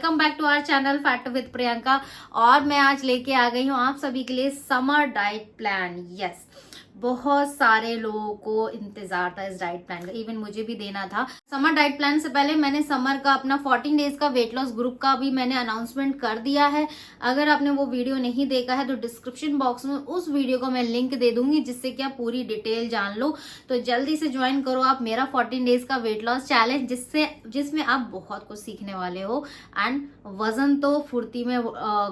Welcome back to our channel fat with Priyanka. और मैं आज लेके आ गई हूँ आप सभी के लिए समर डाइट प्लान। यस, बहुत सारे लोगों को इंतजार था इस डाइट प्लान का, इवन मुझे भी देना था। समर डाइट प्लान से पहले मैंने समर का अपना 14 डेज का वेट लॉस ग्रुप का भी मैंने अनाउंसमेंट कर दिया है। अगर आपने वो वीडियो नहीं देखा है तो डिस्क्रिप्शन बॉक्स में उस वीडियो को मैं लिंक दे दूंगी, जिससे कि आप पूरी डिटेल जान लो। तो जल्दी से ज्वाइन करो आप मेरा 14 डेज का वेट लॉस चैलेंज, जिसमें आप बहुत कुछ सीखने वाले हो। एंड वजन तो फुर्ती में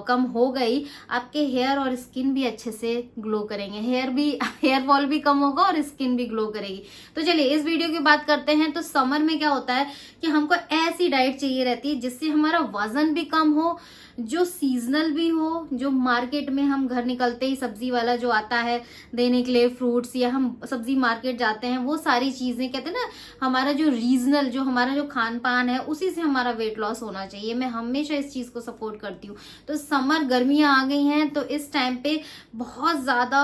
कम हो गई, आपके हेयर और स्किन भी अच्छे से ग्लो करेंगे। हेयर फॉल भी कम होगा और स्किन भी ग्लो करेगी। तो चलिए इस वीडियो की बात करते हैं। तो समर में क्या होता है कि हमको ऐसी डाइट चाहिए रहती है जिससे हमारा वजन भी कम हो, जो सीजनल भी हो, जो मार्केट में हम घर निकलते ही सब्जी वाला जो आता है देने के लिए फ्रूट्स, या हम सब्जी मार्केट जाते हैं, वो सारी चीजें कहते हैं ना, हमारा जो रीजनल जो हमारा जो खान पान है उसी से हमारा वेट लॉस होना चाहिए। मैं हमेशा इस चीज को सपोर्ट करती हूँ। तो समर गर्मियां आ गई हैं, तो इस टाइम पे बहुत ज्यादा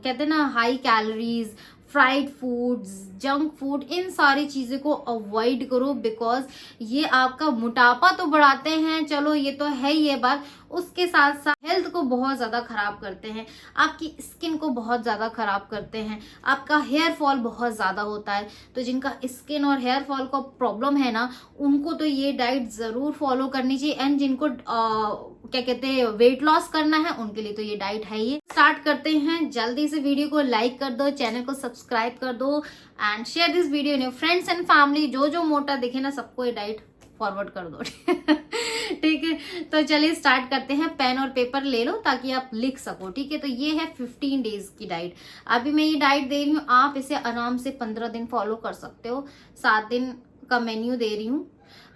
कहते हैं ना high calories, fried foods, junk food, इन सारी चीजें को अवॉइड करो, बिकॉज ये आपका मोटापा तो बढ़ाते हैं, चलो ये तो है ही है बात, उसके साथ साथ हेल्थ को बहुत ज्यादा खराब करते हैं, आपकी स्किन को बहुत ज्यादा खराब करते हैं, आपका हेयर फॉल बहुत ज्यादा होता है। तो जिनका स्किन और हेयर फॉल का प्रॉब्लम है ना, उनको तो ये डाइट जरूर फॉलो करनी चाहिए। एंड जिनको क्या कहते हैं वेट लॉस करना है, उनके लिए तो ये डाइट है ही। स्टार्ट करते हैं। जल्दी से वीडियो को लाइक कर दो, चैनल को सब्सक्राइब कर दो and share this video in your friends and family. जो मोटा दिखे ना, सबको ये डाइट फॉरवर्ड कर दो। ठीक है, तो चलिए स्टार्ट करते हैं। पेन और पेपर ले लो ताकि आप लिख सको। ठीक है, तो ये है 15 डेज की डाइट। अभी मैं ये डाइट दे रही हूँ, आप इसे आराम से 15 दिन फॉलो कर सकते हो। 7 दिन का मेन्यू दे रही हूँ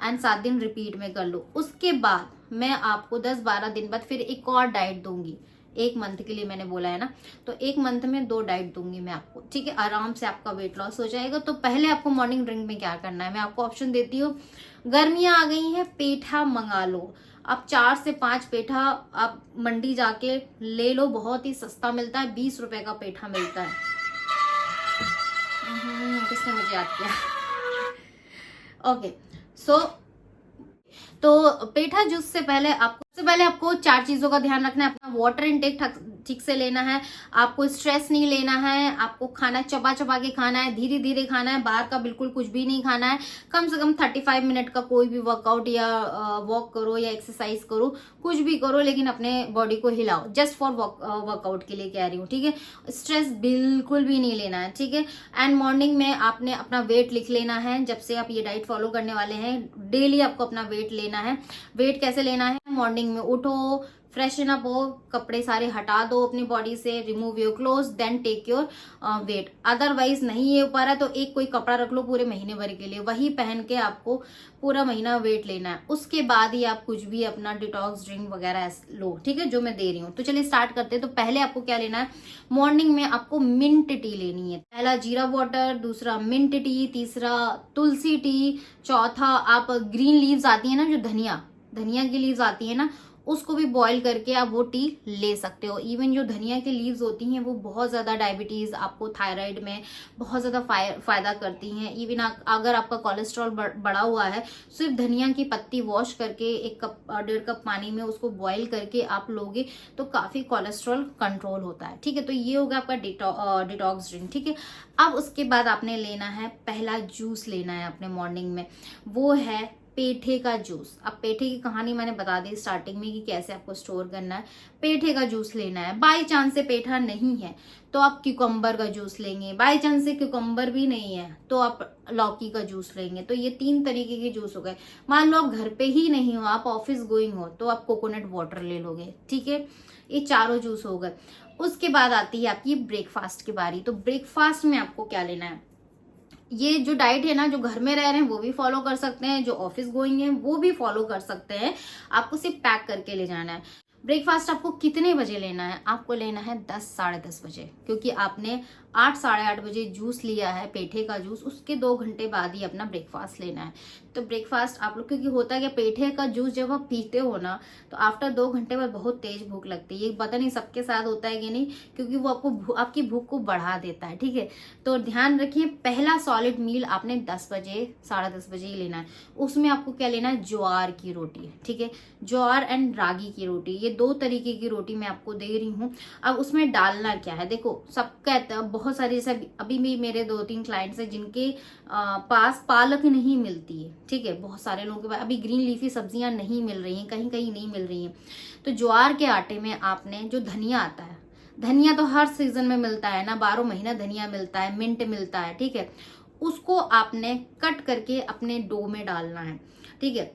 एंड 7 दिन रिपीट में कर लो। उसके बाद मैं आपको 10-12 दिन बाद फिर एक और डाइट दूंगी। 1 मंथ के लिए मैंने बोला है ना, तो 1 मंथ में 2 डाइट दूंगी मैं आपको। ठीक है, आराम से आपका वेट लॉस हो जाएगा। तो पहले आपको मॉर्निंग ड्रिंक में क्या करना है, मैं आपको ऑप्शन देती हूँ। गर्मियां आ गई हैं, पेठा मंगा लो। आप 4 से 5 पेठा आप मंडी जाके ले लो, बहुत ही सस्ता मिलता है, 20 रुपए का पेठा मिलता है। किसने मुझे याद किया? ओके, सो तो पेठा जूस से पहले आपको 4 चीजों का ध्यान रखना है। अपना वाटर इनटेक ठीक से लेना है, आपको स्ट्रेस नहीं लेना है, आपको खाना चबा चबा के खाना है, धीरे धीरे खाना है, बाहर का बिल्कुल कुछ भी नहीं खाना है। कम से कम 35 मिनट का कोई भी वर्कआउट या वॉक करो या एक्सरसाइज करो, कुछ भी करो, लेकिन अपने बॉडी को हिलाओ। जस्ट फॉर वर्कआउट के लिए कह रही हूँ। ठीक है, स्ट्रेस बिल्कुल भी नहीं लेना है। ठीक है, एंड मॉर्निंग में आपने अपना वेट लिख लेना है। जब से आप ये डाइट फॉलो करने वाले हैं, डेली आपको अपना वेट लेना है। वेट कैसे लेना है, मॉर्निंग में उठो, फ्रेशन अप हो, कपड़े सारे हटा दो अपनी बॉडी से, remove your cloth, then take your weight. Otherwise नहीं ये हो पा रहा है तो एक कोई कपड़ा रख लो पूरे महीने भर के लिए, वही पहन के आपको पूरा महीना वेट लेना है। उसके बाद ही आप कुछ भी अपना डिटॉक्स ड्रिंक वगैरह लो। ठीक है, जो मैं दे रही हूँ। तो चलिए स्टार्ट करते हैं। तो पहले आपको क्या लेना है, मॉर्निंग में आपको मिंट टी लेनी है। पहला जीरा वाटर, दूसरा मिंट टी, तीसरा तुलसी टी, चौथा आप ग्रीन लीव्स आती है ना, जो धनिया की लीव्स आती है ना, उसको भी बॉईल करके आप वो टी ले सकते हो। इवन जो धनिया की लीव्स होती हैं वो बहुत ज्यादा डायबिटीज, आपको थायराइड में बहुत ज्यादा फायदा करती हैं। इवन अगर आपका कोलेस्ट्रॉल बढ़ा हुआ है, सिर्फ धनिया की पत्ती वॉश करके 1-1.5 कप पानी में उसको बॉईल करके आप लोगे तो काफी कोलेस्ट्रॉल कंट्रोल होता है। ठीक है, तो ये होगा आपका डिटॉक्स ड्रिंक। ठीक है, अब उसके बाद आपने लेना है, पहला जूस लेना है अपने मॉर्निंग में, वो है पेठे का जूस। अब पेठे की कहानी मैंने बता दी स्टार्टिंग में कि कैसे आपको स्टोर करना है। पेठे का जूस लेना है। बाई चांस से पेठा नहीं है तो आप क्यूकम्बर का जूस लेंगे, बाई चांस से क्यूकम्बर भी नहीं है तो आप लौकी का जूस लेंगे। तो ये 3 तरीके के जूस हो गए। मान लो आप घर पे ही नहीं हो, आप ऑफिस गोइंग हो, तो आप कोकोनट वाटर ले लोगे। ठीक है, ये चारों जूस हो गए। उसके बाद आती है आपकी ब्रेकफास्ट की बारी। तो ब्रेकफास्ट में आपको क्या लेना है, ये जो डाइट है ना, जो घर में रह रहे हैं वो भी फॉलो कर सकते हैं, जो ऑफिस गोइंग है वो भी फॉलो कर सकते हैं। आपको सिर्फ पैक करके ले जाना है। ब्रेकफास्ट आपको कितने बजे लेना है, आपको लेना है 10-10:30 बजे, क्योंकि आपने 8 साढ़े 8 बजे जूस लिया है, पेठे का जूस, उसके 2 घंटे बाद ही अपना ब्रेकफास्ट लेना है। तो ब्रेकफास्ट आप लोग, क्योंकि होता है कि पेठे का जूस जब आप पीते हो ना तो आफ्टर 2 घंटे बाद बहुत तेज भूख लगती है। ये पता नहीं सबके साथ होता है कि नहीं, क्योंकि वो आपकी भूख को बढ़ा देता है। ठीक है, तो ध्यान रखिए पहला सॉलिड मील आपने 10 बजे साढ़े 10 बजे ही लेना है। उसमें आपको क्या लेना है, ज्वार की रोटी। ठीक है, ज्वार एंड रागी की रोटी, ये 2 तरीके की रोटी मैं आपको दे रही हूँ। अब उसमें डालना क्या है, देखो सब कहते हैं, बहुत सारे जैसे अभी भी मेरे 2-3 क्लाइंट्स हैं जिनके पास पालक नहीं मिलती है। ठीक है, बहुत सारे लोगों के पास अभी ग्रीन लीफी सब्जियां नहीं मिल रही हैं, कहीं कहीं नहीं मिल रही हैं। तो ज्वार के आटे में आपने जो धनिया आता है, धनिया तो हर सीजन में मिलता है ना, 12 महीना धनिया मिलता है, मिंट मिलता है। ठीक है, उसको आपने कट करके अपने डो में डालना है। ठीक है,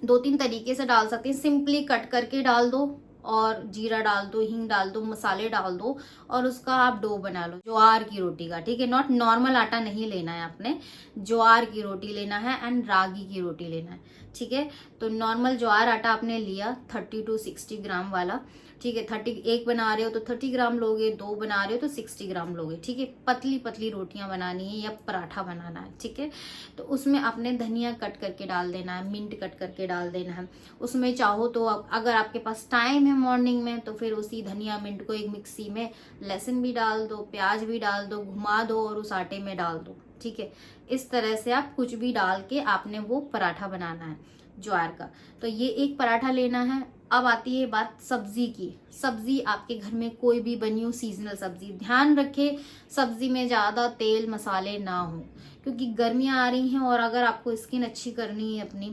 2-3 तरीके से डाल सकते हैं, सिंपली कट करके डाल दो और जीरा डाल दो, हींग डाल दो, मसाले डाल दो और उसका आप डो बना लो ज्वार की रोटी का। ठीक है, नॉट नॉर्मल आटा नहीं लेना है आपने, ज्वार की रोटी लेना है एंड रागी की रोटी लेना है। ठीक है, तो नॉर्मल ज्वार आटा आपने लिया 30 to 60 ग्राम वाला। ठीक है, 1 बना रहे हो तो 30 ग्राम लोगे, 2 बना रहे हो तो 60 ग्राम लोगे। ठीक है, पतली पतली रोटियां बनानी है या पराठा बनाना है। ठीक है, तो उसमें आपने धनिया कट करके डाल देना है, मिंट कट करके डाल देना है। उसमें चाहो तो अगर आपके पास टाइम है मॉर्निंग में तो फिर उसी धनिया मिंट को एक मिक्सी में लहसुन भी डाल दो, प्याज भी डाल दो, घुमा दो और उस आटे में डाल दो। ठीक है, इस तरह से आप कुछ भी डाल के आपने वो पराठा बनाना है ज्वार का। तो ये एक पराठा लेना है। अब आती है बात सब्जी की। सब्जी आपके घर में कोई भी बनी हो, सीजनल सब्जी, ध्यान रखें सब्जी में ज्यादा तेल मसाले ना हो, क्योंकि गर्मियां आ रही हैं और अगर आपको स्किन अच्छी करनी है अपनी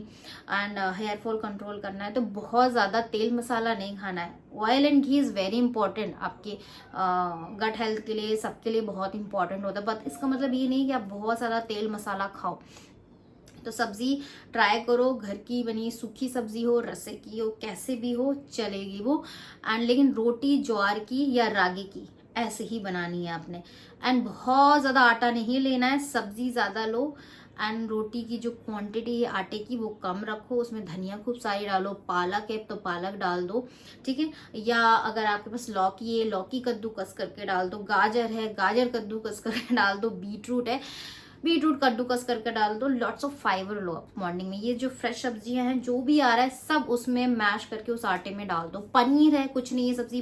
एंड हेयर फॉल कंट्रोल करना है तो बहुत ज्यादा तेल मसाला नहीं खाना है। Oil and ghee is very important, आपके गट हेल्थ के लिए, सबके लिए बहुत इंपॉर्टेंट होता है। बट इसका मतलब ये नहीं कि आप बहुत ज्यादा तेल मसाला खाओ। तो सब्जी ट्राई करो, घर की बनी सूखी सब्जी हो, रसे की हो, कैसे भी हो चलेगी वो। एंड लेकिन रोटी ज्वार की या रागी की ऐसे ही बनानी है आपने। एंड बहुत ज्यादा आटा नहीं लेना है, सब्जी ज्यादा लो एंड रोटी की जो क्वांटिटी है आटे की वो कम रखो। उसमें धनिया खूब सारी डालो, पालक है तो पालक डाल दो। ठीक है, या अगर आपके पास लौकी है, लौकी कद्दूकस करके डाल दो, गाजर है, गाजर कद्दूकस करके डाल दो, बीटरूट है, बीटरूट कद्दूकस करके डाल दो। लॉट्स ऑफ फाइबर लो आप मॉर्निंग में। ये जो फ्रेश सब्जियां हैं जो भी आ रहा है सब उसमें मैश करके उस आटे में डाल दो। पनीर है, कुछ नहीं है सब्जी,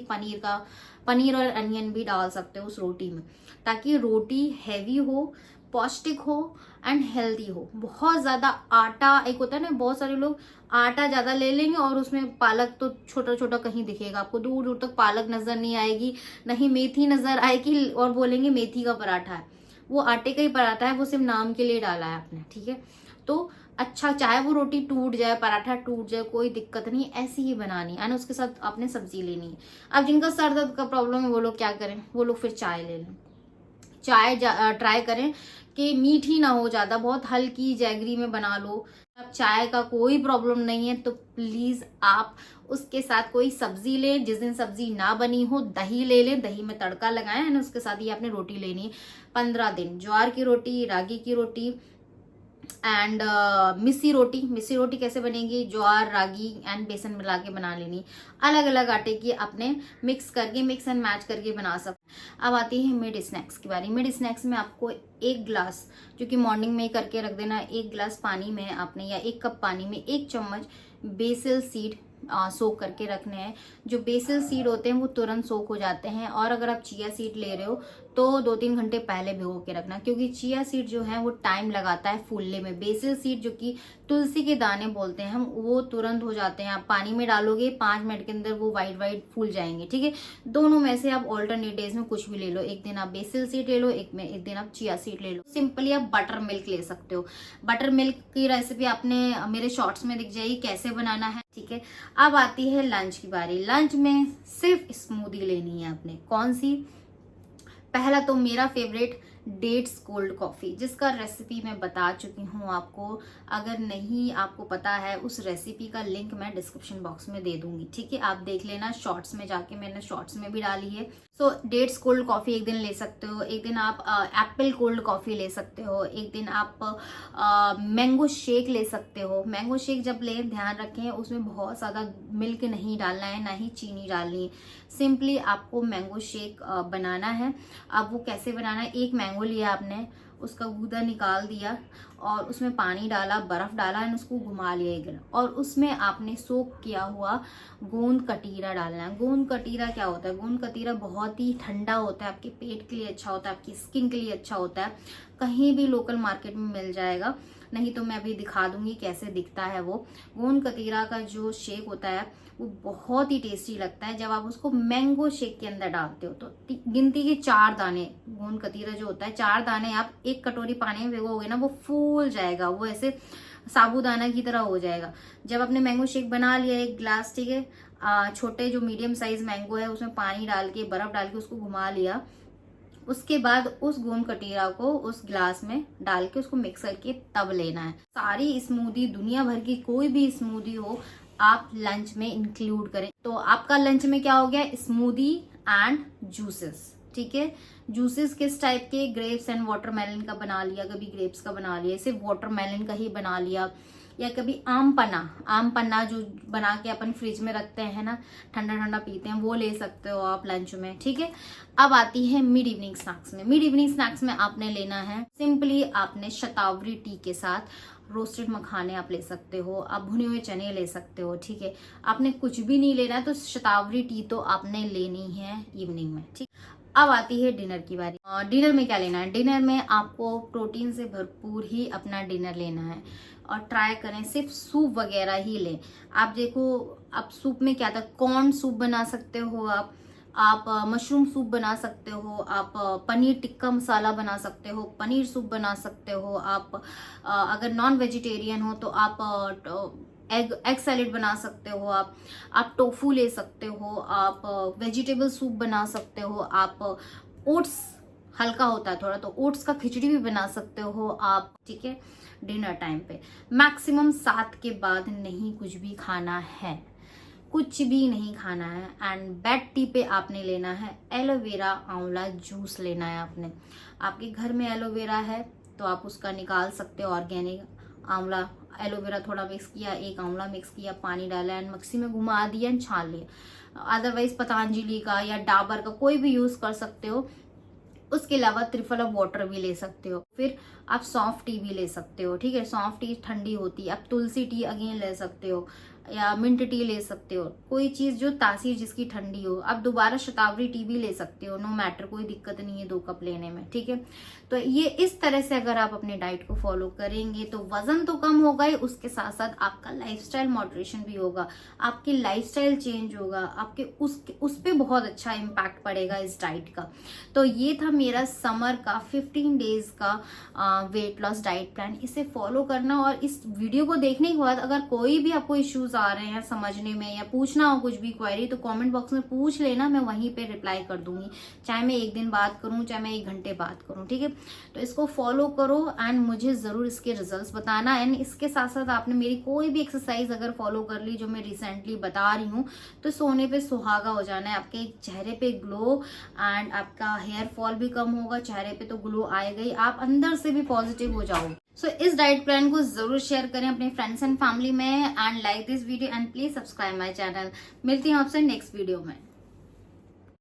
पनीर और अनियन भी डाल सकते हो उस रोटी में, ताकि रोटी हैवी हो, पौष्टिक हो एंड हेल्दी हो। बहुत ज्यादा आटा, एक होता है ना, बहुत सारे लोग आटा ज्यादा ले लेंगे और उसमें पालक तो छोटा छोटा कहीं दिखेगा आपको, दूर दूर तक पालक नजर नहीं आएगी, नहीं मेथी नजर आएगी और बोलेंगे मेथी का पराठा है। वो आटे का ही पराठा है, वो सिर्फ नाम के लिए डाला है आपने। ठीक है, तो अच्छा, चाहे वो रोटी टूट जाए, पराठा टूट जाए, कोई दिक्कत नहीं, ऐसी ही बनानी है। उसके साथ आपने सब्जी लेनी है। अब जिनका सर दर्द का प्रॉब्लम है वो लोग क्या करें, वो लोग फिर चाय ले लें। चाय ट्राई करें कि मीठी ना हो ज्यादा, बहुत हल्की जैगरी में बना लो। अब चाय का कोई प्रॉब्लम नहीं है तो प्लीज आप उसके साथ कोई सब्जी लें। जिस दिन सब्जी ना बनी हो दही ले लें, दही में तड़का लगाएं एंड उसके साथ ही आपने रोटी लेनी है। 15 दिन ज्वार की रोटी, रागी की रोटी एंड मिस्सी रोटी कैसे बनेगी, ज्वार रागी एंड बेसन मिला के बना लेनी। अलग अलग आटे की आपने मिक्स एंड मैच करके बना सकते। अब आती है मिड स्नैक्स की बारी। मिड स्नैक्स में आपको 1 ग्लास, जो कि मॉर्निंग में ही करके रख देना, 1 ग्लास पानी में आपने या 1 कप पानी में 1 चम्मच बेसिल सीड सोक करके रखने हैं। जो बेसिल सीड होते हैं वो तुरंत सोक हो जाते हैं, और अगर आप चिया सीड ले रहे हो तो 2-3 घंटे पहले भिगो के रखना, क्योंकि चिया सीड जो है वो टाइम लगाता है फूलने में। बेसिल सीड जो कि तुलसी के दाने बोलते हैं हम, वो तुरंत हो जाते हैं। आप पानी में डालोगे 5 मिनट के अंदर वो वाइट फूल जाएंगे। ठीक है, दोनों में से आप ऑल्टरनेट डेज में कुछ भी ले लो, एक दिन आप बेसिल सीड ले लो, एक दिन आप चिया सीड ले लो। सिंपली आप बटर मिल्क ले सकते हो। बटर मिल्क की रेसिपी आपने मेरे शॉर्ट्स में दिख जाएगी कैसे बनाना है। ठीक है, अब आती है लंच की बारी। लंच में सिर्फ स्मूदी लेनी है आपने। कौन सी? पहला तो मेरा फेवरेट डेट्स कोल्ड कॉफी, जिसका रेसिपी मैं बता चुकी हूँ आपको। अगर नहीं आपको पता है, उस रेसिपी का लिंक मैं डिस्क्रिप्शन बॉक्स में दे दूंगी। ठीक है, आप देख लेना शॉर्ट्स में जाके, मैंने शॉर्ट्स में भी डाली है। सो डेट्स कोल्ड कॉफ़ी एक दिन ले सकते हो, एक दिन आप एप्पल कोल्ड कॉफ़ी ले सकते हो, एक दिन आप मैंगो शेक ले सकते हो। मैंगो शेक जब लें ध्यान रखें उसमें बहुत ज़्यादा मिल्क नहीं डालना है, ना ही चीनी डालनी है। सिंपली आपको मैंगो शेक बनाना है। अब वो कैसे बनाना है, एक मैंगो लिया आपने, उसका गूदा निकाल दिया और उसमें पानी डाला, बर्फ डाला एंड उसको घुमा लिया एक दिन, और उसमें आपने सोक किया हुआ गोंद कतीरा डालना है। गोंद कतीरा क्या होता है, गोंद कतीरा बहुत ही ठंडा होता है, आपके पेट के लिए अच्छा होता है, आपकी स्किन के लिए अच्छा होता है। कहीं भी लोकल मार्केट में मिल जाएगा, नहीं तो मैं अभी दिखा दूंगी कैसे दिखता है वो। गोंद कतीरा का जो शेक होता है वो बहुत ही टेस्टी लगता है। जब आप उसको मैंगो शेक के अंदर डालते हो तो गिनती के 4 दाने गोंद कतीरा जो होता है, 4 दाने आप एक कटोरी पानी में भिगोगे ना, वो फूल जाएगा, वो ऐसे साबूदाना की तरह हो जाएगा। जब आपने मैंगो शेक बना लिया 1 गिलास, ठीक है, छोटे जो मीडियम साइज मैंगो है उसमें पानी डाल के बर्फ डाल के उसको घुमा लिया, उसके बाद उस गोंद कतीरा को उस ग्लास में डाल के उसको मिक्स करके तब लेना है। सारी स्मूदी, दुनिया भर की कोई भी स्मूदी हो, आप लंच में इंक्लूड करें। तो आपका लंच में क्या हो गया, स्मूदी एंड जूसेस। ठीक है, जूसेस किस टाइप के, ग्रेप्स एंड वाटरमेलन का बना लिया, कभी ग्रेप्स का बना लिया, सिर्फ वाटरमेलन का ही बना लिया, या कभी आम पन्ना जो बना के अपन फ्रिज में रखते हैं ना, ठंडा ठंडा पीते हैं, वो ले सकते हो आप लंच में। ठीक है, अब आती है मिड इवनिंग स्नैक्स में। मिड इवनिंग स्नैक्स में आपने लेना है सिंपली, आपने शतावरी टी के साथ रोस्टेड मखाने आप ले सकते हो, आप भुने हुए चने ले सकते हो। ठीक है, आपने कुछ भी नहीं लेना है तो शतावरी टी तो आपने लेनी है इवनिंग में। ठीक, अब आती है डिनर की बारी। डिनर में क्या लेना है, डिनर में आपको प्रोटीन से भरपूर ही अपना डिनर लेना है, और ट्राई करें सिर्फ सूप वगैरह ही लें। आप देखो, आप सूप में क्या था, कॉर्न सूप बना सकते हो, आप मशरूम सूप बना सकते हो, आप पनीर टिक्का मसाला बना सकते हो, पनीर सूप बना सकते हो, आप अगर नॉन वेजिटेरियन हो तो आप एग सैलेड बना सकते हो, आप टोफू ले सकते हो, आप वेजिटेबल सूप बना सकते हो, आप ओट्स, हल्का होता है थोड़ा, तो ओट्स का खिचड़ी भी बना सकते हो आप। ठीक है, डिनर टाइम पे मैक्सिमम 7 के बाद नहीं कुछ भी खाना है, कुछ भी नहीं खाना है। एंड बेड टी पे आपने लेना है एलोवेरा आंवला जूस लेना है आपने। आपके घर में एलोवेरा है तो आप उसका निकाल सकते हो, ऑर्गेनिक आंवला, एलोवेरा थोड़ा मिक्स किया, एक आंवला मिक्स किया, पानी डाला एंड मिक्सी में घुमा दिया एंड छान लिया। अदरवाइज पतंजलि का या डाबर का कोई भी यूज कर सकते हो। उसके अलावा त्रिफला वाटर भी ले सकते हो, फिर आप सौंफ टी भी ले सकते हो। ठीक है, सौंफ टी ठंडी होती है, आप तुलसी टी अगेन ले सकते हो, या मिंट टी ले सकते हो, कोई चीज जो तासीर जिसकी ठंडी हो। आप दोबारा शतावरी टी भी ले सकते हो, नो मैटर, कोई दिक्कत नहीं है 2 कप लेने में। ठीक है, तो ये इस तरह से अगर आप अपने डाइट को फॉलो करेंगे तो वजन तो कम होगा ही, उसके साथ साथ आपका लाइफस्टाइल मॉडरेशन भी होगा, आपकी लाइफस्टाइल चेंज होगा, आपके उस पे बहुत अच्छा इम्पैक्ट पड़ेगा इस डाइट का। तो ये था मेरा समर का 15 डेज का वेट लॉस डाइट प्लान। इसे फॉलो करना, और इस वीडियो को देखने के बाद अगर कोई भी आपको इश्यूज आ रहे हैं समझने में या पूछना हो कुछ भी क्वेरी, तो कमेंट बॉक्स में पूछ लेना, मैं वहीं पे रिप्लाई कर दूंगी, चाहे मैं 1 दिन बात करूं, चाहे मैं 1 घंटे बात करूं। ठीक है, तो इसको फॉलो करो एंड मुझे जरूर इसके रिजल्ट्स बताना। एंड इसके साथ साथ आपने मेरी कोई भी एक्सरसाइज अगर फॉलो कर ली जो मैं रिसेंटली बता रही हूँ, तो सोने पे सुहागा हो जाना है, आपके चेहरे पे ग्लो एंड आपका हेयर फॉल भी कम होगा, चेहरे पे तो ग्लो आएगा ही, आप अंदर से भी पॉजिटिव हो जाओगे। सो इस डाइट प्लान को जरूर शेयर करें अपने फ्रेंड्स एंड फैमिली में, and like this video and please subscribe my channel. मिलती हूँ आपसे नेक्स्ट वीडियो में।